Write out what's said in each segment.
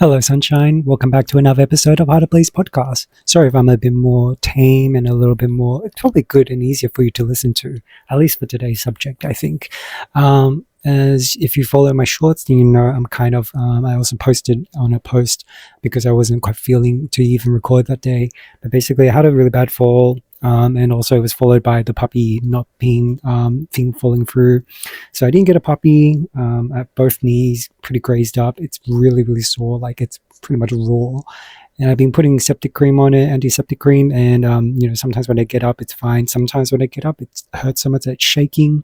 Hello, Sunshine. Welcome back to another episode of ABLAZE podcast. Sorry if I'm a bit more tame and a little bit more, it's probably good and easier for you to listen to, at least for today's subject, I think. As if you follow my shorts, then you know I also posted on a post because I wasn't quite feeling to even record that day. But basically, I had a really bad fall. And also it was followed by the puppy not being thing falling through. So I didn't get a puppy at both knees, pretty grazed up. It's really, really sore, like it's pretty much raw. And I've been putting septic cream on it, antiseptic cream, and sometimes when I get up, it's fine. Sometimes when I get up, it hurts so much that it's shaking.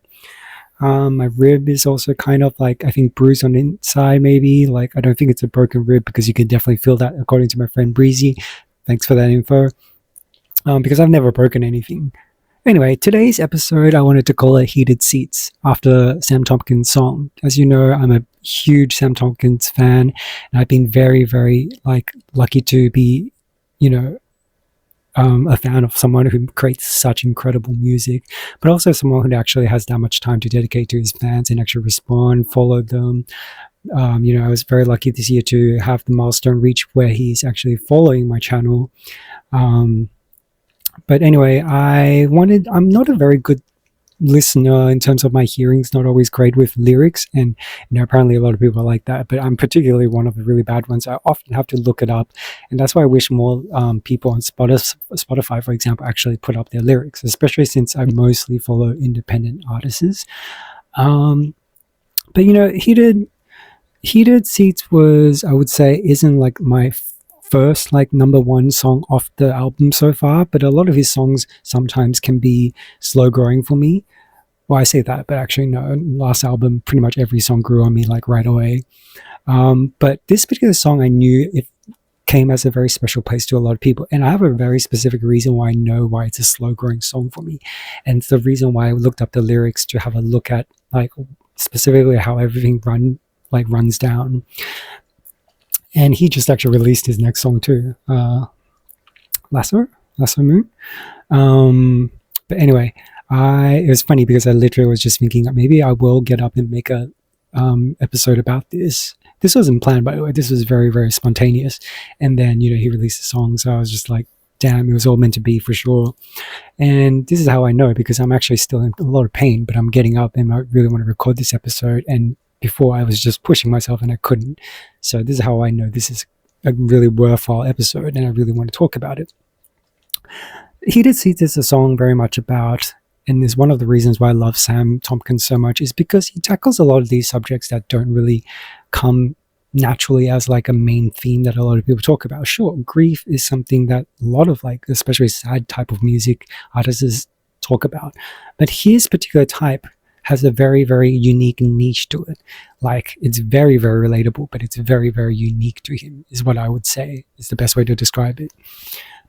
My rib is also kind of like, I think, bruised on the inside, maybe. Like, I don't think it's a broken rib because you can definitely feel that, according to my friend Breezy. Thanks for that info. Because I've never broken anything. Anyway, today's episode, I wanted to call it Heated Seats after Sam Tompkins' song. As you know, I'm a huge Sam Tompkins fan, and I've been very, very lucky to be, a fan of someone who creates such incredible music, but also someone who actually has that much time to dedicate to his fans and actually respond, follow them. I was very lucky this year to have the milestone reach where he's actually following my channel. But anyway, I'm not a very good listener in terms of my hearing's not always great with lyrics. And, apparently a lot of people are like that, but I'm particularly one of the really bad ones. I often have to look it up. And that's why I wish more people on Spotify, for example, actually put up their lyrics, especially since I mostly follow independent artists. But, Heated Seats was, I would say, isn't like my first number one song off the album so far, but a lot of his songs sometimes can be slow growing for me. Well, I say that, but actually no, last album pretty much every song grew on me right away. But this particular song, I knew it came as a very special place to a lot of people, and I have a very specific reason why I know why it's a slow growing song for me. And it's the reason why I looked up the lyrics to have a look at specifically how everything runs down. And he just actually released his next song too, Lasso Moon. But anyway, it was funny because I literally was just thinking that maybe I will get up and make a episode about this. This wasn't planned, by the way. This was very, very spontaneous. And then, he released the song. So I was just like, damn, it was all meant to be for sure. And this is how I know, because I'm actually still in a lot of pain, but I'm getting up and I really want to record this episode. And before I was just pushing myself and I couldn't. So this is how I know this is a really worthwhile episode and I really want to talk about it. Heated Seats is a song very much about, and is one of the reasons why I love Sam Tompkins so much, is because he tackles a lot of these subjects that don't really come naturally as a main theme that a lot of people talk about. Sure, grief is something that a lot of especially sad type of music artists talk about. But his particular type has a very, very unique niche to it. It's very, very relatable, but it's very, very unique to him, is what I would say is the best way to describe it.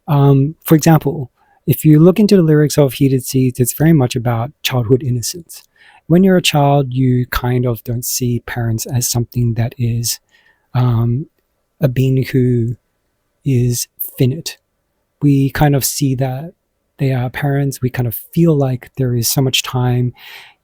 For example, if you look into the lyrics of Heated Seats, it's very much about childhood innocence. When you're a child, you kind of don't see parents as something that is a being who is finite. We kind of see that they are parents. We kind of feel like there is so much time.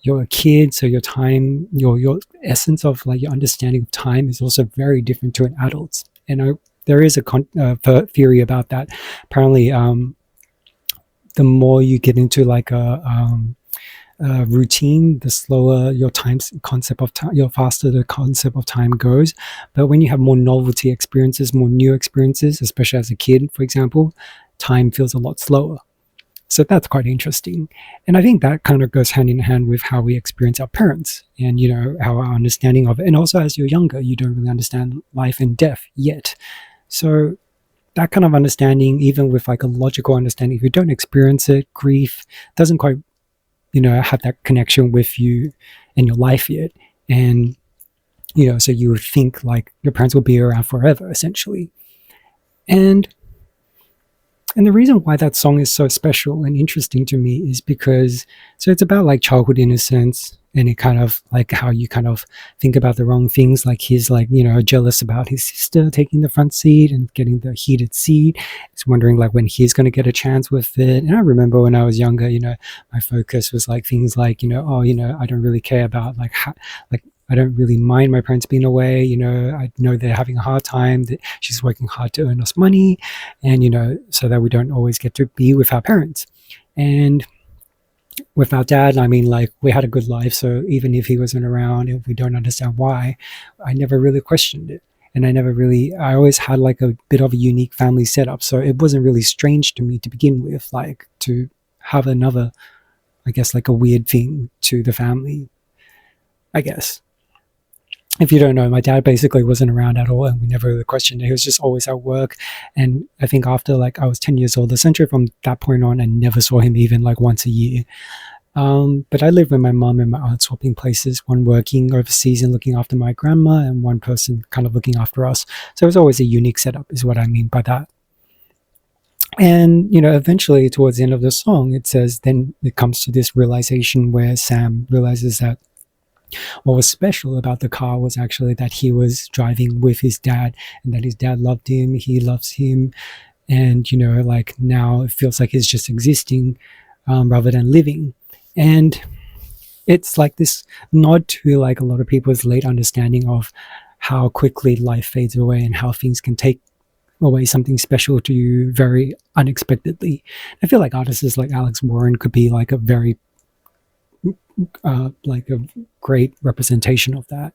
You're a kid, so your time, your essence of your understanding of time is also very different to an adult's. And there is a theory about that. Apparently, the more you get into a routine, the slower your concept of time, your faster the concept of time goes. But when you have more novelty experiences, more new experiences, especially as a kid, for example, time feels a lot slower. So that's quite interesting. And I think that kind of goes hand in hand with how we experience our parents and, our understanding of it. And also as you're younger, you don't really understand life and death yet. So that kind of understanding, even with a logical understanding, if you don't experience it, grief doesn't quite, have that connection with you and your life yet. And, so you would think your parents will be around forever, essentially. And the reason why that song is so special and interesting to me is because, so it's about childhood innocence, and it kind of how you kind of think about the wrong things. He's jealous about his sister taking the front seat and getting the heated seat. He's wondering when he's going to get a chance with it. And I remember when I was younger, my focus was things I don't really care about how, I don't really mind my parents being away. I know they're having a hard time, that she's working hard to earn us money, and, so that we don't always get to be with our parents. And with our dad, I mean, like, we had a good life. So even if he wasn't around, if we don't understand why, I never really questioned it. And I always had like a bit of a unique family setup. So it wasn't really strange to me to begin with, like to have another, I guess, like a weird thing to the family, I guess. If you don't know, my dad basically wasn't around at all, and we never really questioned it. He was just always at work. And I think after like I was 10 years old, essentially from that point on, I never saw him even like once a year. But I lived with my mum and my aunt, swapping places, one working overseas and looking after my grandma, and one person kind of looking after us. So it was always a unique setup, is what I mean by that. And, eventually towards the end of the song, it says, then it comes to this realization where Sam realizes that what was special about the car was actually that he was driving with his dad, and that his dad loved him, he loves him. And, like now it feels like he's just existing rather than living. And it's like this nod to like a lot of people's late understanding of how quickly life fades away and how things can take away something special to you very unexpectedly. I feel like artists like Alex Warren could be like a very like a great representation of that.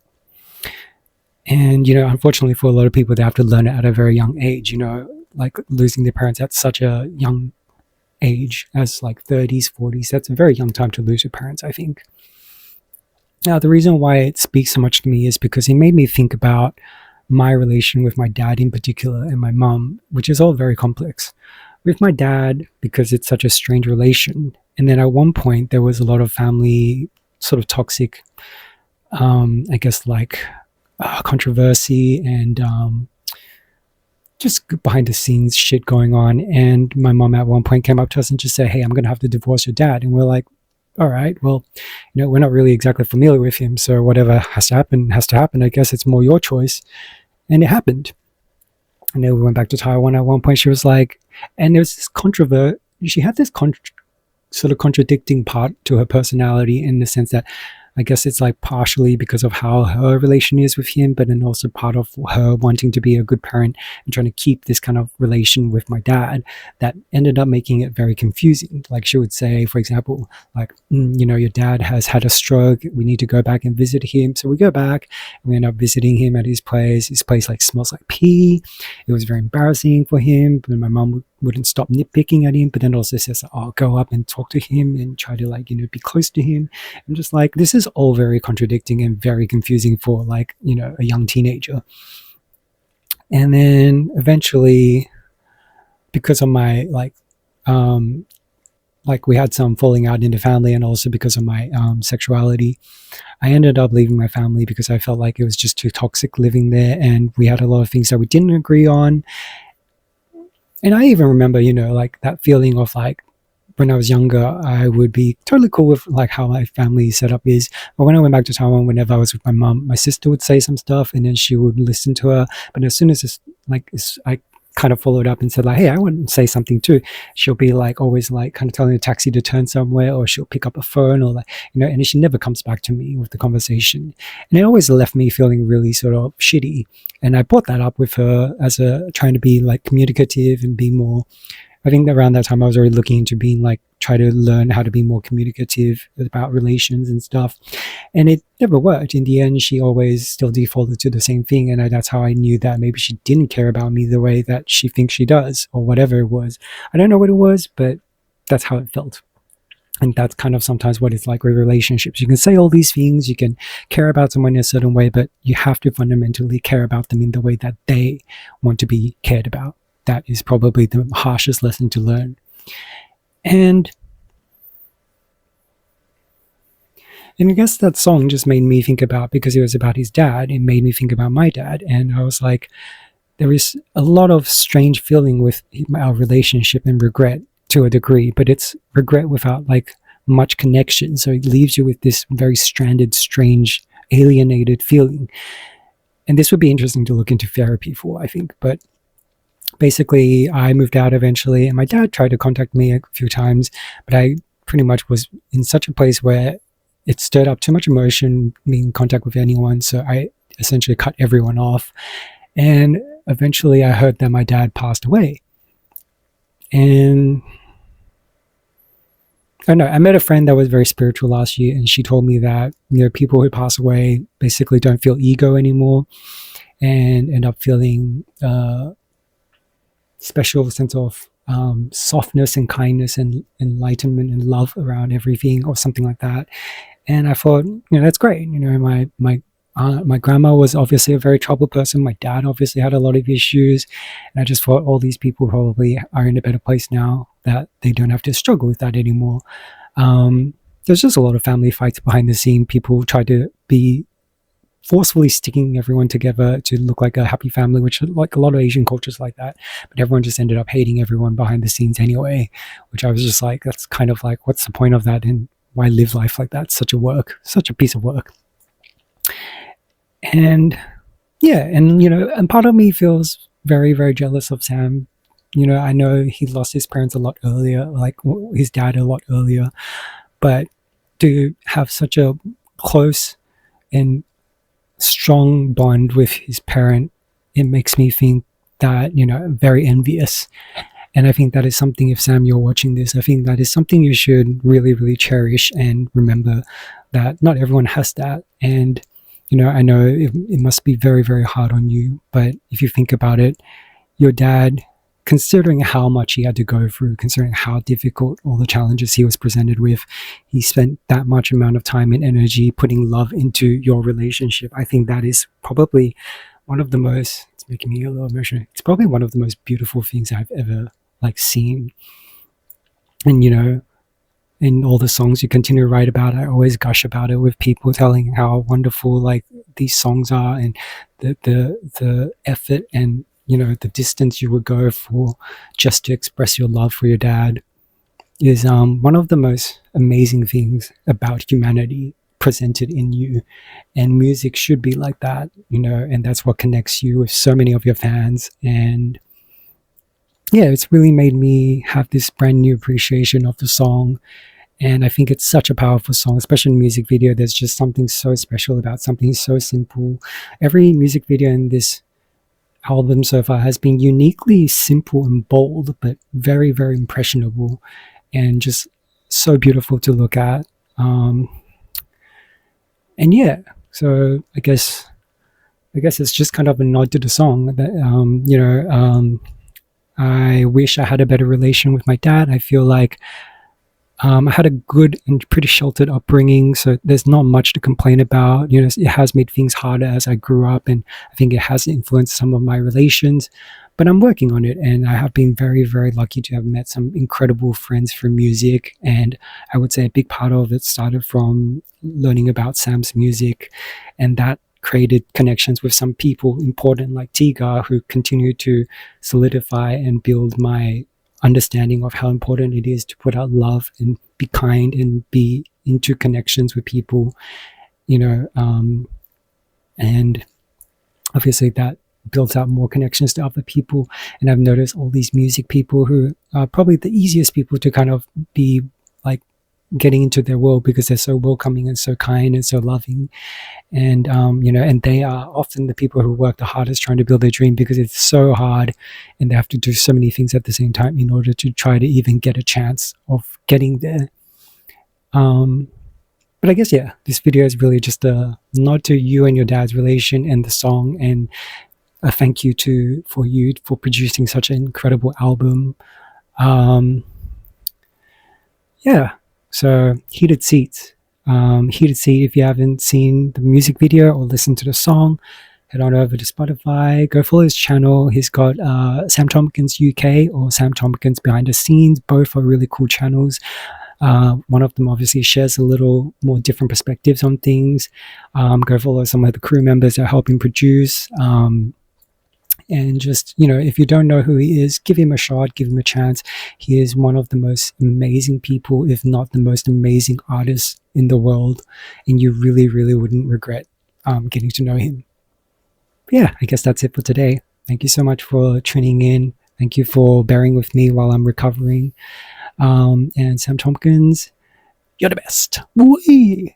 And, unfortunately for a lot of people, they have to learn it at a very young age, like losing their parents at such a young age as like 30s, 40s. That's a very young time to lose your parents, I think. Now, the reason why it speaks so much to me is because it made me think about my relation with my dad in particular and my mum, which is all very complex. With my dad, because it's such a strange relation. And then at one point, there was a lot of family sort of toxic, I guess, like controversy and just behind the scenes shit going on. And my mom at one point came up to us and just said, hey, I'm going to have to divorce your dad. And we're like, all right, well, we're not really exactly familiar with him. So whatever has to happen, has to happen. I guess it's more your choice. And it happened. And then we went back to Taiwan. At one point, she was like, and there was this she had this sort of contradicting part to her personality, in the sense that I guess it's like partially because of how her relation is with him, but then also part of her wanting to be a good parent and trying to keep this kind of relation with my dad, that ended up making it very confusing. Like she would say, for example, like, your dad has had a stroke. We need to go back and visit him. So we go back and we end up visiting him at his place. His place like smells like pee. It was very embarrassing for him, but my mom wouldn't stop nitpicking at him, but then also says, I'll go up and talk to him and try to like, be close to him. I'm just like, this is all very contradicting and very confusing for like, a young teenager. And then eventually, because of my like we had some falling out in the family, and also because of my sexuality, I ended up leaving my family because I felt like it was just too toxic living there, and we had a lot of things that we didn't agree on. And I even remember, like that feeling of like, when I was younger, I would be totally cool with like how my family setup is. But when I went back to Taiwan, whenever I was with my mom, my sister would say some stuff and then she would listen to her. But as soon as I kind of followed up and said like, hey, I want to say something too, she'll be like always like kind of telling the taxi to turn somewhere, or she'll pick up a phone, or like, and she never comes back to me with the conversation. And it always left me feeling really sort of shitty. And I brought that up with her as trying to be like communicative and be more, I think around that time I was already looking into being like, try to learn how to be more communicative about relations and stuff. And it never worked. In the end, she always still defaulted to the same thing. And that's how I knew that maybe she didn't care about me the way that she thinks she does, or whatever it was. I don't know what it was, but that's how it felt. And that's kind of sometimes what it's like with relationships. You can say all these things, you can care about someone in a certain way, but you have to fundamentally care about them in the way that they want to be cared about. That is probably the harshest lesson to learn. And I guess that song just made me think about, because it was about his dad, it made me think about my dad. And I was like, there is a lot of strange feeling with our relationship and regret to a degree, but it's regret without like much connection. So it leaves you with this very stranded, strange, alienated feeling. And this would be interesting to look into therapy for, I think. But basically, I moved out eventually, and my dad tried to contact me a few times, but I pretty much was in such a place where it stirred up too much emotion, being in contact with anyone. So I essentially cut everyone off. And eventually I heard that my dad passed away. And I don't know, I met a friend that was very spiritual last year, and she told me that, people who pass away basically don't feel ego anymore and end up feeling special sense of softness and kindness and enlightenment and love around everything, or something like that. And I thought, that's great. My grandma was obviously a very troubled person. My dad obviously had a lot of issues. And I just thought all these people probably are in a better place now that they don't have to struggle with that anymore. There's just a lot of family fights behind the scene. People try to be forcefully sticking everyone together to look like a happy family, which like a lot of Asian cultures like that. But everyone just ended up hating everyone behind the scenes anyway, which I was just like, that's kind of like, what's the point of that? And why live life like that? Such a piece of work. And yeah, and part of me feels very, very jealous of Sam. I know he lost his parents a lot earlier, like his dad a lot earlier, but to have such a close and strong bond with his parent, it makes me think that, very envious. And I think that is something, if Sam, you're watching this, I think that is something you should really, really cherish and remember, that not everyone has that. And I know it must be very, very hard on you, but if you think about it, your dad, considering how much he had to go through, considering how difficult all the challenges he was presented with, he spent that much amount of time and energy putting love into your relationship. I think that is probably one of the most, it's making me a little emotional, it's probably one of the most beautiful things I've ever seen. And in all the songs you continue to write about, I always gush about it with people, telling how wonderful these songs are, and the effort and the distance you would go for just to express your love for your dad is one of the most amazing things about humanity presented in you. And music should be like that, and that's what connects you with so many of your fans. And yeah, it's really made me have this brand new appreciation of the song. And I think it's such a powerful song, especially in music video. There's just something so special about something so simple. Every music video in this album so far has been uniquely simple and bold, but very, very impressionable and just so beautiful to look at. And yeah, so I guess it's just kind of a nod to the song that, I wish I had a better relation with my dad. I feel like I had a good and pretty sheltered upbringing, so there's not much to complain about. It has made things harder as I grew up, and I think it has influenced some of my relations, but I'm working on it. And I have been very, very lucky to have met some incredible friends for music. And I would say a big part of it started from learning about Sam's music, and that created connections with some people important like Tiga, who continue to solidify and build my understanding of how important it is to put out love and be kind and be into connections with people, and obviously that builds out more connections to other people. And I've noticed all these music people who are probably the easiest people to kind of be getting into their world, because they're so welcoming and so kind and so loving. And and they are often the people who work the hardest trying to build their dream, because it's so hard and they have to do so many things at the same time in order to try to even get a chance of getting there. But I guess, yeah, this video is really just a nod to you and your dad's relation and the song, and a thank you for you for producing such an incredible album. Yeah, so Heated Seats. Heated Seat, if you haven't seen the music video or listened to the song, head on over to Spotify, go follow his channel. He's got Sam Tompkins UK or Sam Tompkins Behind the Scenes. Both are really cool channels. One of them obviously shares a little more different perspectives on things. Go follow some of the crew members that help him produce. And just, if you don't know who he is, give him a shot, give him a chance. He is one of the most amazing people, if not the most amazing artist in the world. And you really, really wouldn't regret getting to know him. But yeah, I guess that's it for today. Thank you so much for tuning in. Thank you for bearing with me while I'm recovering. And Sam Tompkins, you're the best. Whee!